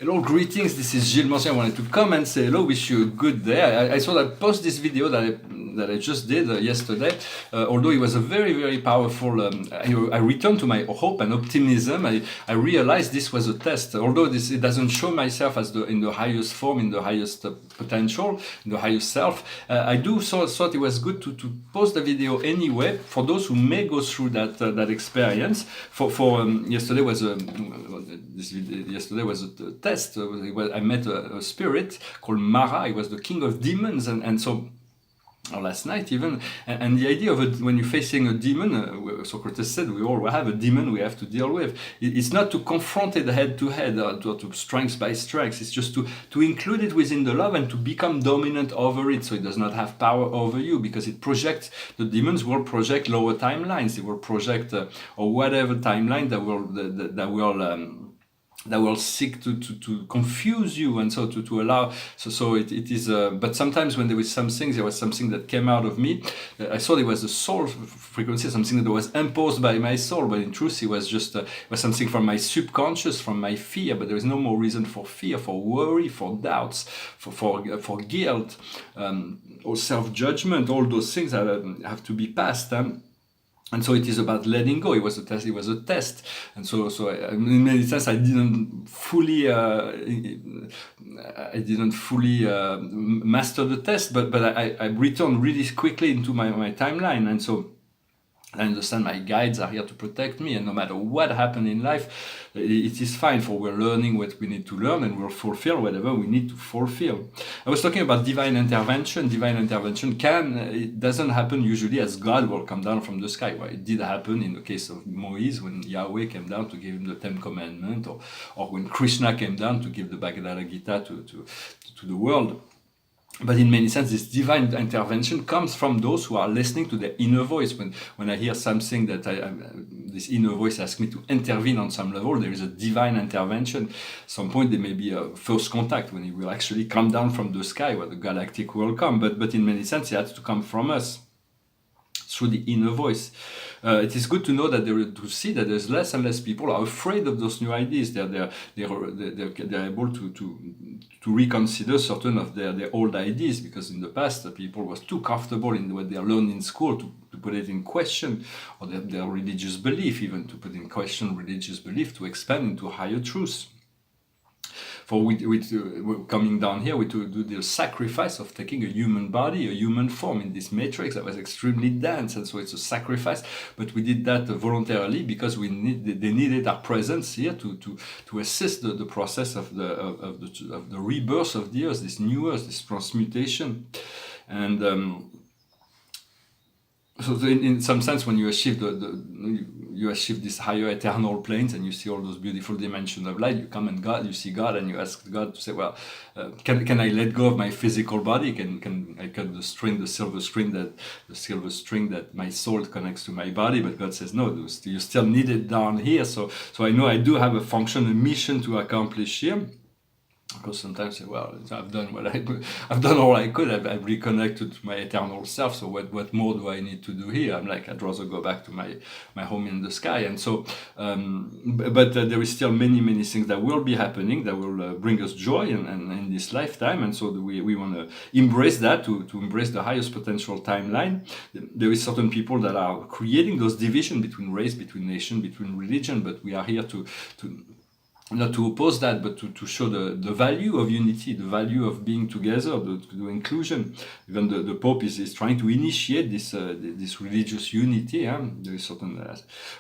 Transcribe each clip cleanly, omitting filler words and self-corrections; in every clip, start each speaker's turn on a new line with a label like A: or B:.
A: Hello, greetings. This is Gilles Mansion. I wanted to come and say hello. Wish you a good day. I thought I'd post this video that I just did yesterday. Although it was a very, very powerful. I returned to my hope and optimism. I realized this was a test. Although it doesn't show myself as in the highest form, in the highest potential, in the highest self. I thought it was good to post the video anyway for those who may go through that experience. Yesterday was a test. I met a spirit called Mara. He was the king of demons, and so last night even, and the idea of when you're facing a demon, Socrates said we all have a demon we have to deal with. It's not to confront it head to head or to strength by strength. It's just to include it within the love and to become dominant over it, so it does not have power over you, because it projects, the demons will project lower timelines. They will project or whatever timeline that will seek to confuse you, and so to allow, so it is but sometimes when there was something that came out of me, I thought it was a soul frequency, something that was imposed by my soul, but in truth it was just was something from my subconscious, from my fear. But there is no more reason for fear, for worry, for doubts, for guilt, or self-judgment. All those things have to be passed. And so it is about letting go. It was a test. And so in many sense, I didn't fully master the test, but I returned really quickly into my timeline. And so I understand my guides are here to protect me, and no matter what happened in life, it is fine, for we're learning what we need to learn, and we'll fulfill whatever we need to fulfill. I was talking about divine intervention. Divine intervention it doesn't happen usually as God will come down from the sky. Well, it did happen in the case of Moise, when Yahweh came down to give him the Ten Commandments, or when Krishna came down to give the Bhagavad Gita to the world. But in many sense, this divine intervention comes from those who are listening to their inner voice. When I hear something that this inner voice asks me to intervene on some level, there is a divine intervention. At some point, there may be a first contact when it will actually come down from the sky, where the galactic will come. But in many sense, it has to come from us, through the inner voice. It is good to know that to see that there's less and less people are afraid of those new ideas. They're able to reconsider certain of their old ideas, because in the past people was too comfortable in what they learned in school to put it in question, or their religious belief, even to put in question religious belief, to expand into higher truths. For we're coming down here, we do the sacrifice of taking a human body, a human form in this matrix that was extremely dense, and so it's a sacrifice. But we did that voluntarily, because they needed our presence here to assist the process of the rebirth of the earth, this new earth, this transmutation, and. So in some sense, when you achieve you achieve these higher eternal planes, and you see all those beautiful dimensions of light, you come and you see God, and you ask God to say, well, can I let go of my physical body? Can I cut the silver string that my soul connects to my body? But God says, no, you still need it down here. So I know I do have a function, a mission to accomplish here. Because sometimes I say, well, I've done all I could. I've reconnected to my eternal self. So what more do I need to do here? I'd rather go back to my home in the sky. And so, but there is still many things that will be happening that will bring us joy in this lifetime. And so we want to embrace that, to embrace the highest potential timeline. There is certain people that are creating those divisions between race, between nation, between religion. But we are here to not to oppose that, but to show the value of unity, the value of being together, the inclusion. Even the Pope is trying to initiate this religious unity. There is certain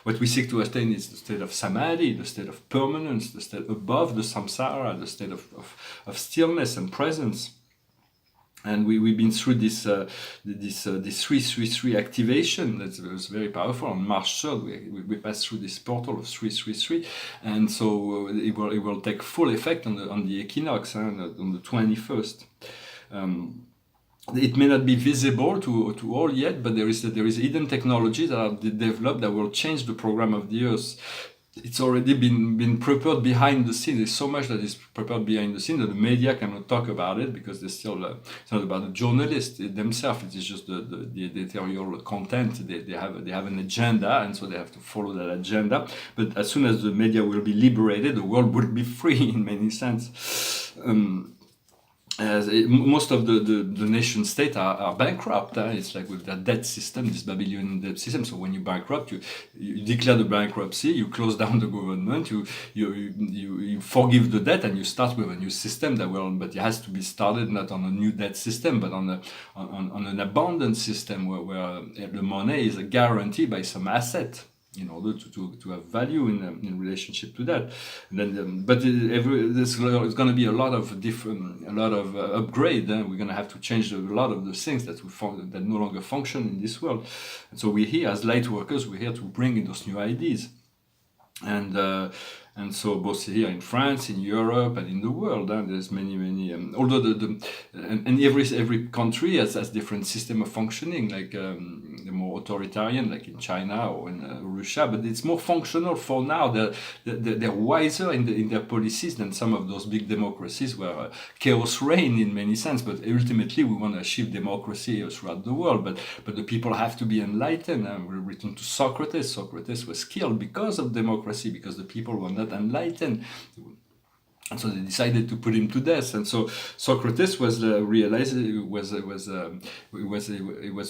A: what we seek to attain is the state of samadhi, the state of permanence, the state above the samsara, the state of stillness and presence. And we've been through this 333 activation. That was very powerful. On March 3rd, we passed through this portal of 333, and so it will take full effect on the equinox, on the 21st. It may not be visible to all yet, but there is hidden technology that are developed that will change the program of the Earth. it's already been prepared behind the scene. There's so much that is prepared behind the scene that the media cannot talk about it because they still it's not about the journalists themselves. It is just the editorial content. They have an agenda, and so they have to follow that agenda. But as soon as the media will be liberated, the world will be free in many sense. Most of the nation state are bankrupt. It's like with their debt system, this Babylonian debt system. So when you bankrupt, you declare the bankruptcy, you close down the government, you forgive the debt, and you start with a new system but it has to be started not on a new debt system, but on an abundant system where the money is a guarantee by some asset, in order to have value in relationship to that. And then, there's going to be a lot of upgrade. We're going to have to change a lot of the things that that no longer function in this world. And so we're here as light workers. We're here to bring in those new ideas. And so both here in France, in Europe, and in the world, there's many. Although every country has different system of functioning, like the more authoritarian, like in China or in Russia, but it's more functional for now. They're wiser in their policies than some of those big democracies where chaos reign in many sense. But ultimately, we want to achieve democracy throughout the world. But the people have to be enlightened. We'll return to Socrates. Socrates was killed because of democracy, because the people were not enlightened, and so they decided to put him to death. And so Socrates was realized it was the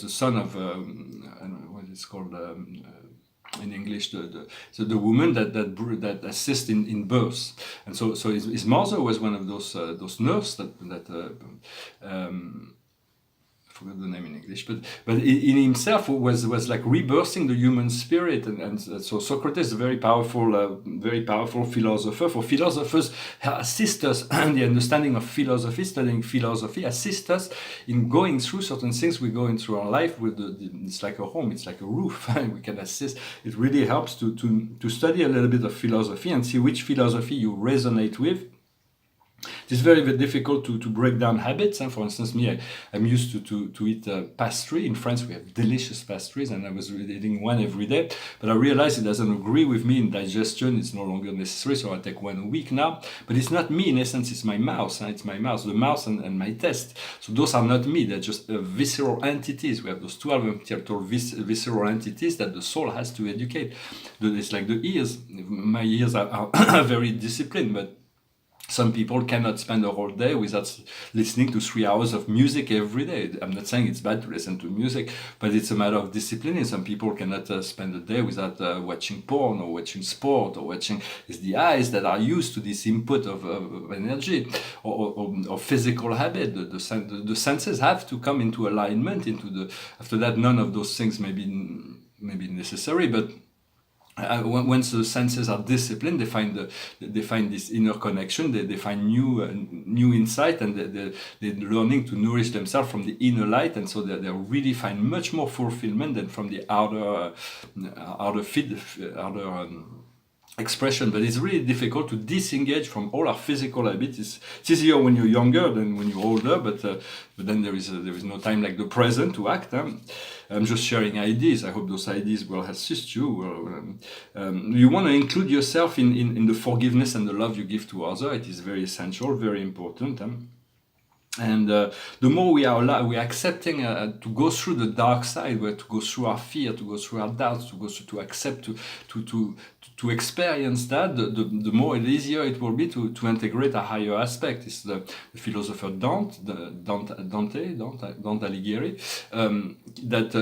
A: son of what is called in English the woman that assists in birth. And so his mother was one of those nurses that I forgot the name in English, but in himself was like rebirthing the human spirit, and so Socrates is a very powerful philosopher. For philosophers assist us the understanding of philosophy, studying philosophy assists us in going through certain things we're going through our life with it's like a home, it's like a roof. We can assist. It really helps to study a little bit of philosophy and see which philosophy you resonate with. It's very, very difficult to break down habits. For instance, I'm used to eat pastry. In France, we have delicious pastries, and I was eating one every day. But I realized it doesn't agree with me in digestion. It's no longer necessary, so I take one a week now. But it's not me. In essence, it's my mouth. It's my mouth, the mouth and my taste. So those are not me. They're just visceral entities. We have those 12 visceral entities that the soul has to educate. It's like the ears. My ears are very disciplined, but some people cannot spend a whole day without listening to 3 hours of music every day. I'm not saying it's bad to listen to music, but it's a matter of discipline. And some people cannot spend a day without watching porn or watching sport or watching. It's the eyes that are used to this input of energy or physical habit. The senses have to come into alignment. After that, none of those things may be necessary, but once the senses are disciplined, they find this inner connection. They find new insight, and they're learning to nourish themselves from the inner light, and so they really find much more fulfillment than from the outer expression. But it's really difficult to disengage from all our physical habits. It's easier when you're younger than when you're older, but then there is no time like the present to act. I'm just sharing ideas. I hope those ideas will assist you. You want to include yourself in the forgiveness and the love you give to others. It is very essential, very important. And the more we are accepting to go through the dark side, where to go through our fear, to go through our doubts, to accept, to experience that, the more easier it will be to integrate a higher aspect. It's the philosopher Dante Alighieri, that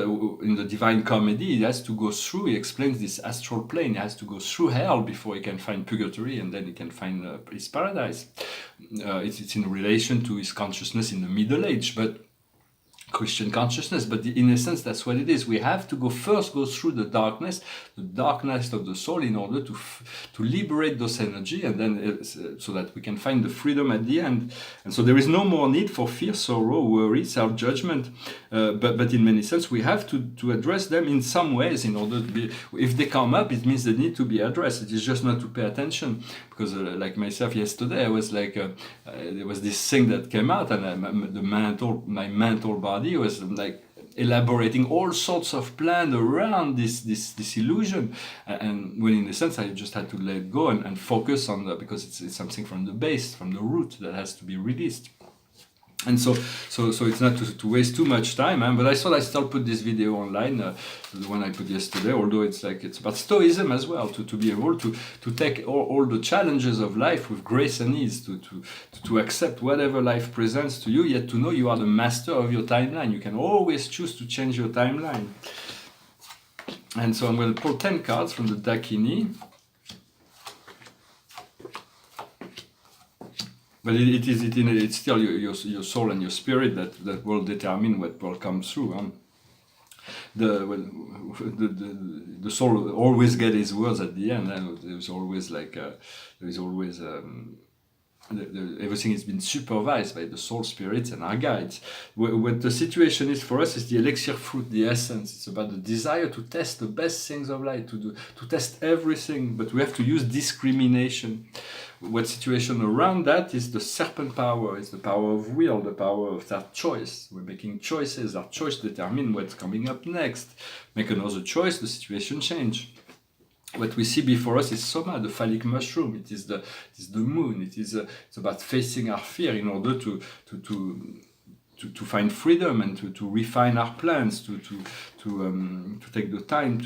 A: in the Divine Comedy, he has to go through. He explains this astral plane. He has to go through hell before he can find purgatory, and then he can find his paradise. It's in relation to his consciousness in the Middle Age, but Christian consciousness, but in essence that's what it is. We have to go through the darkness of the soul, in order to liberate those energy, and then so that we can find the freedom at the end. And so there is no more need for fear, sorrow, worry, self-judgment, but in many sense we have to address them in some ways in order to be. If they come up, it means they need to be addressed. It is just not to pay attention, because like myself yesterday, I was like there was this thing that came out, and my mental body was like elaborating all sorts of plans around this illusion, and when in a sense I just had to let go and focus on because it's something from the base, from the root, that has to be released. And so it's not to waste too much time, but I thought I still put this video online, the one I put yesterday, although it's about Stoicism as well, to be able to take all the challenges of life with grace and ease, to accept whatever life presents to you, yet to know you are the master of your timeline. You can always choose to change your timeline. And so I'm going to pull 10 cards from the Dakini. But it's still your soul and your spirit that will determine what will come through. The soul always gets his words at the end. There's always everything has been supervised by the soul spirits and our guides. What the situation is for us is the elixir fruit, the essence. It's about the desire to test the best things of life, to test everything, but we have to use discrimination. What situation around that is the serpent power, is the power of will, the power of that choice. We're making choices, our choice determines what's coming up next. Make another choice, the situation change. What we see before us is Soma, the phallic mushroom. It is the moon. It's about facing our fear in order to find freedom and to refine our plans, to take the time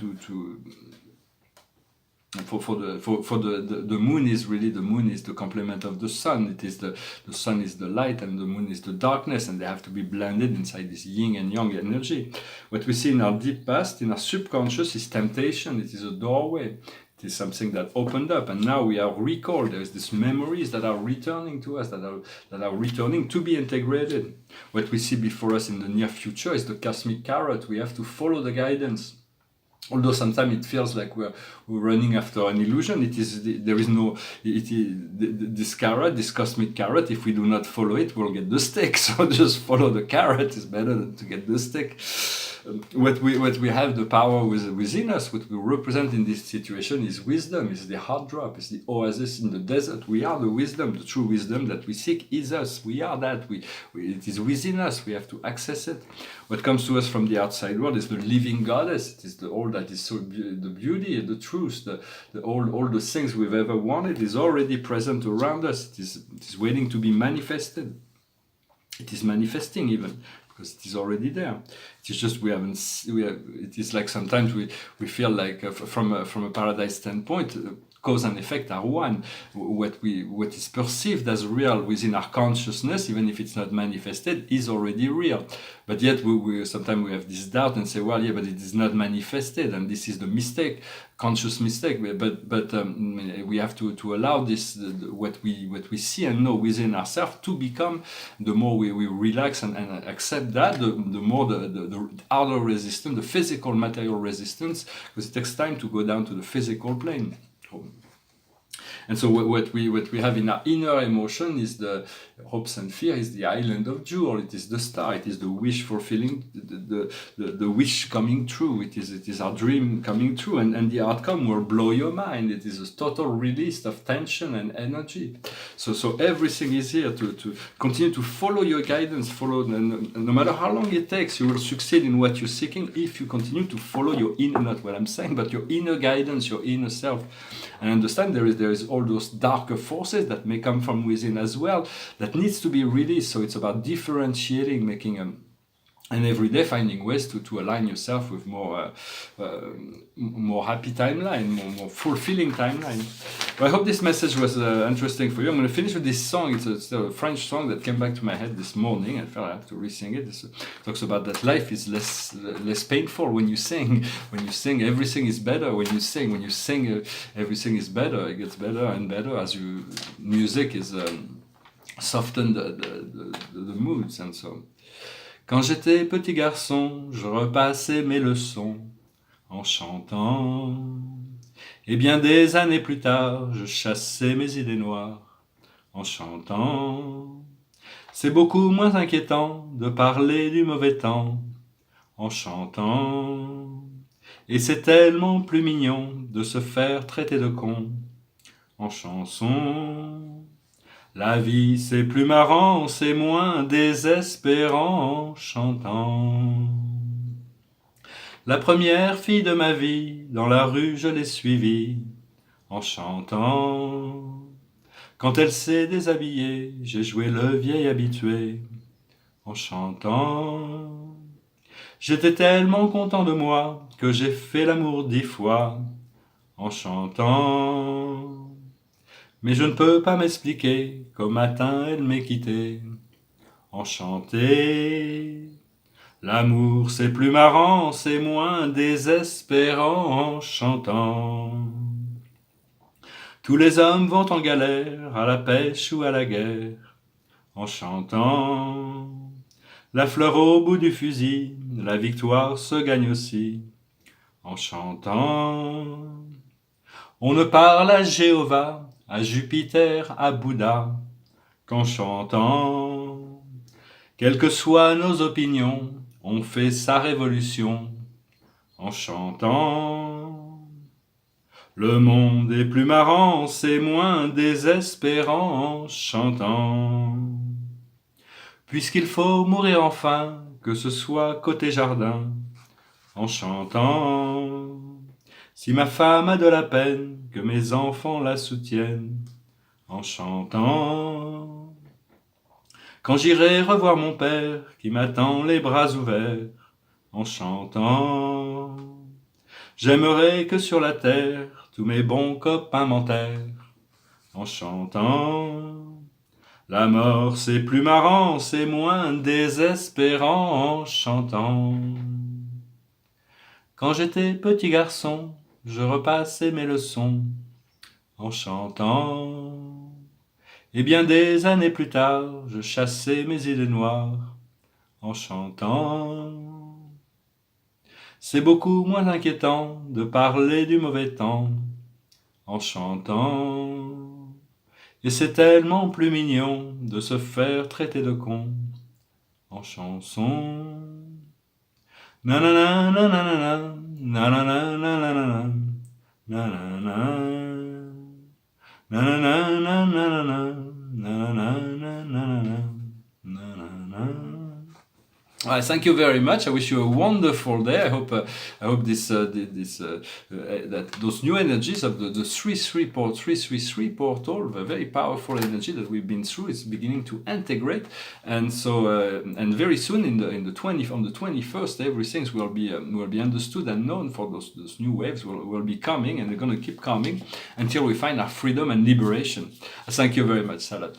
A: for the moon is really, the moon is the complement of the sun. It is the sun is the light and the moon is the darkness, and they have to be blended inside this yin and yang energy. What we see in our deep past, in our subconscious, is temptation. It is a doorway. It is something that opened up, and now we are recalled. There is these memories that are returning to us, that are returning to be integrated. What we see before us in the near future is the cosmic carrot. We have to follow the guidance. Although sometimes it feels like we're running after an illusion, this carrot, this cosmic carrot, if we do not follow it, we'll get the stick. So just follow the carrot is better than to get the stick. What we have, the power within us, what we represent in this situation is wisdom, is the heart drop, is the oasis in the desert. We are the wisdom, the true wisdom that we seek is us. We are that. It is within us. We have to access it. What comes to us from the outside world is the living goddess. It is all that is so the beauty, the truth, all the things we've ever wanted is already present around us. It is waiting to be manifested. It is manifesting even, because it is already there. It is just it is like sometimes we feel like from a paradise standpoint, cause and effect are one. What is perceived as real within our consciousness, even if it's not manifested, is already real. But yet sometimes we have this doubt and say, well, yeah, but it is not manifested, and this is the mistake, conscious mistake. But we have to allow this what we see and know within ourselves to become. The more we relax and accept that, the more the outer resistance, the physical material resistance, because it takes time to go down to the physical plane. And so what we have in our inner emotion is the hopes and fear, is the island of jewel. It is the star. It is the wish fulfilling, the wish coming true. It is our dream coming true, and the outcome will blow your mind. It is a total release of tension and energy. So everything is here to continue to follow your guidance. No matter how long it takes, you will succeed in what you're seeking if you continue to follow your inner, not what I'm saying, but your inner guidance, your inner self. And understand there is all those darker forces that may come from within as well that needs to be released. So it's about differentiating, making and every day finding ways to align yourself with more happy timeline, more fulfilling timeline. Well, I hope this message was interesting for you. I'm going to finish with this song. It's a French song that came back to my head this morning. I felt I have to re-sing it. It talks about that life is less painful when you sing. When you sing, everything is better. When you sing, everything is better. It gets better and better as music is soften the moods. And so, quand j'étais petit garçon, je repassais mes leçons en chantant. Et bien des années plus tard, je chassais mes idées noires en chantant. C'est beaucoup moins inquiétant de parler du mauvais temps en chantant. Et c'est tellement plus mignon de se faire traiter de con en chanson. La vie c'est plus marrant, c'est moins désespérant en chantant. La première fille de ma vie, dans la rue je l'ai suivie, en chantant. Quand elle s'est déshabillée, j'ai joué le vieil habitué, en chantant. J'étais tellement content de moi, que j'ai fait l'amour 10 fois, en chantant. Mais je ne peux pas m'expliquer qu'au matin elle m'ait quitté, enchanté. L'amour c'est plus marrant, c'est moins désespérant en chantant. Tous les hommes vont en galère, à la pêche ou à la guerre, en chantant. La fleur au bout du fusil, la victoire se gagne aussi, en chantant. On ne parle à Jéhovah, à Jupiter, à Bouddha, qu'en chantant. Quelles que soient nos opinions, on fait sa révolution, en chantant. Le monde est plus marrant, c'est moins désespérant en chantant. Puisqu'il faut mourir enfin, que ce soit côté jardin, en chantant. Si ma femme a de la peine, que mes enfants la soutiennent, en chantant. Quand j'irai revoir mon père, qui m'attend les bras ouverts, en chantant. J'aimerais que sur la terre, tous mes bons copains m'enterrent, en chantant. La mort c'est plus marrant, c'est moins désespérant en chantant. Quand j'étais petit garçon, je repassais mes leçons, en chantant. Et bien des années plus tard, je chassais mes idées noires, en chantant. C'est beaucoup moins inquiétant de parler du mauvais temps, en chantant. Et c'est tellement plus mignon de se faire traiter de con, en chanson. Nanana, nanana, nanana, nanana, nanana, nanana, nanana, nanana, nanana, nanana. Thank you very much. I wish you a wonderful day. I hope that those new energies of the 333 portal, the very powerful energy that we've been through, is beginning to integrate. And so, and very soon on the 21st, everything will be understood and known. For those new waves will be coming, and they're going to keep coming until we find our freedom and liberation. Thank you very much, Salat.